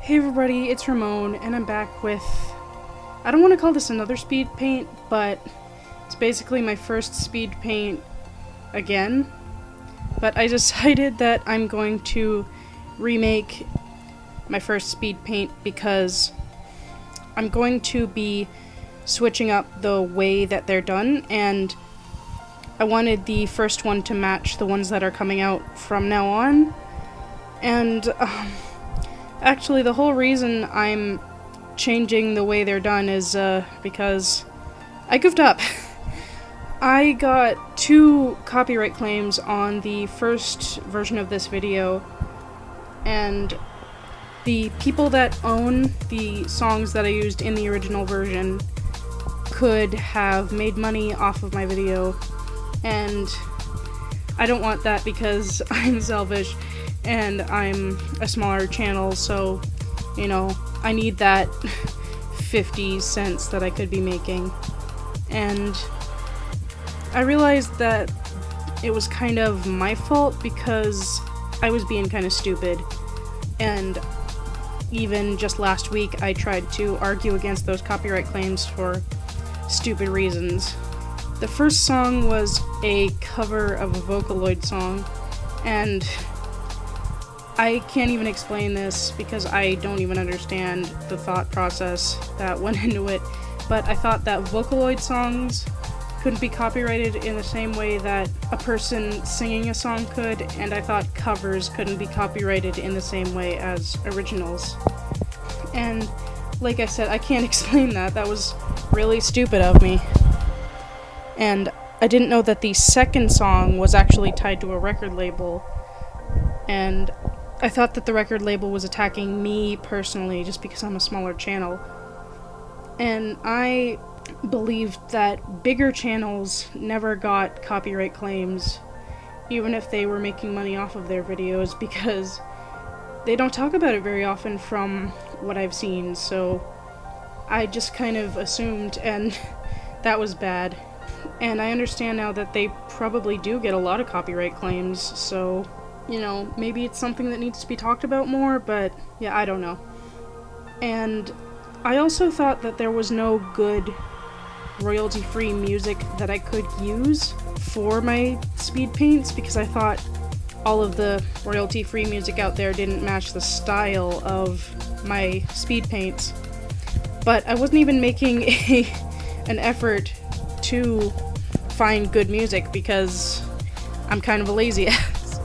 Hey everybody, it's Ramon, and I'm back with, I don't want to call this another speed paint, but it's basically my first speed paint again. But I decided that I'm going to remake my first speed paint because I'm going to be switching up the way that they're done, and I wanted the first one to match the ones that are coming out from now on. And actually, the whole reason I'm changing the way they're done is because I goofed up. I got 2 copyright claims on the first version of this video, and the people that own the songs that I used in the original version could have made money off of my video, and I don't want that because I'm selfish and I'm a smaller channel, so, you know, I need that 50 cents that I could be making. And I realized that it was kind of my fault because I was being kind of stupid. And even just last week I tried to argue against those copyright claims for stupid reasons. The first song was a cover of a Vocaloid song, and I can't even explain this because I don't even understand the thought process that went into it, but I thought that Vocaloid songs couldn't be copyrighted in the same way that a person singing a song could, and I thought covers couldn't be copyrighted in the same way as originals. And like I said, I can't explain that. That was really stupid of me. And I didn't know that the second song was actually tied to a record label, and I thought that the record label was attacking me personally just because I'm a smaller channel. And I believed that bigger channels never got copyright claims, even if they were making money off of their videos, because they don't talk about it very often from what I've seen, so I just kind of assumed, and that was bad. And I understand now that they probably do get a lot of copyright claims, so, you know, maybe it's something that needs to be talked about more, but yeah, I don't know. And I also thought that there was no good royalty-free music that I could use for my speed paints, because I thought all of the royalty-free music out there didn't match the style of my speed paints. But I wasn't even making an effort to find good music because I'm kind of a lazy ass.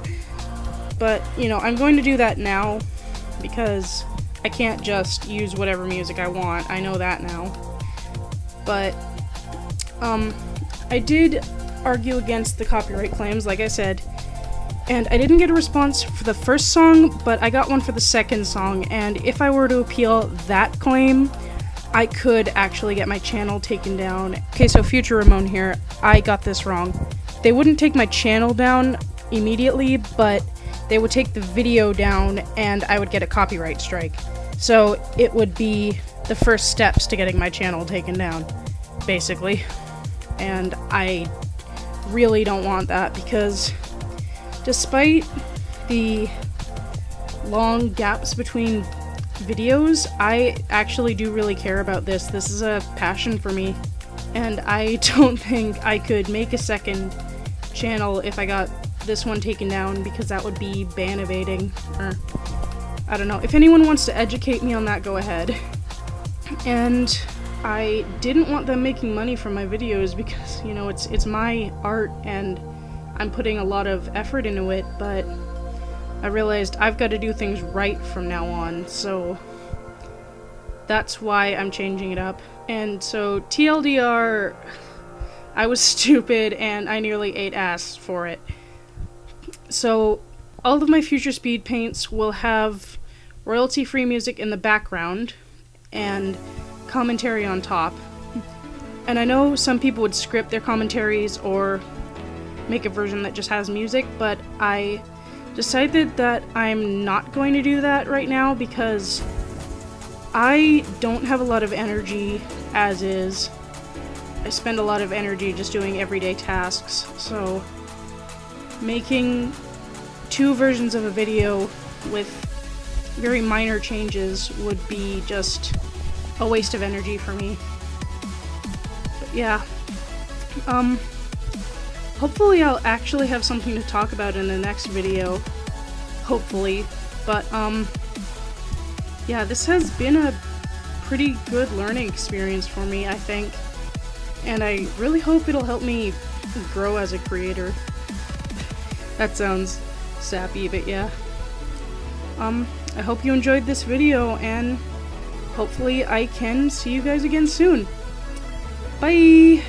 But, you know, I'm going to do that now because I can't just use whatever music I want. I know that now. But, I did argue against the copyright claims, like I said, and I didn't get a response for the first song, but I got one for the second song, and if I were to appeal that claim, I could actually get my channel taken down. Okay, so future Ramon here, I got this wrong. They wouldn't take my channel down immediately, but they would take the video down and I would get a copyright strike. So it would be the first steps to getting my channel taken down, basically. And I really don't want that because despite the long gaps between videos, I actually do really care about this. This is a passion for me, and I don't think I could make a second channel if I got this one taken down, because that would be ban evading, or I don't know. If anyone wants to educate me on that, go ahead. And I didn't want them making money from my videos because, you know, it's my art and I'm putting a lot of effort into it, but I realized I've got to do things right from now on, so that's why I'm changing it up. And so TLDR, I was stupid and I nearly ate ass for it. So all of my future speed paints will have royalty-free music in the background and commentary on top. And I know some people would script their commentaries or make a version that just has music, but I decided that I'm not going to do that right now because I don't have a lot of energy as is. I spend a lot of energy just doing everyday tasks, so making 2 versions of a video with very minor changes would be just a waste of energy for me. But yeah, hopefully I'll actually have something to talk about in the next video. Hopefully. But, yeah, this has been a pretty good learning experience for me, I think. And I really hope it'll help me grow as a creator. That sounds sappy, but yeah. I hope you enjoyed this video, and hopefully I can see you guys again soon. Bye!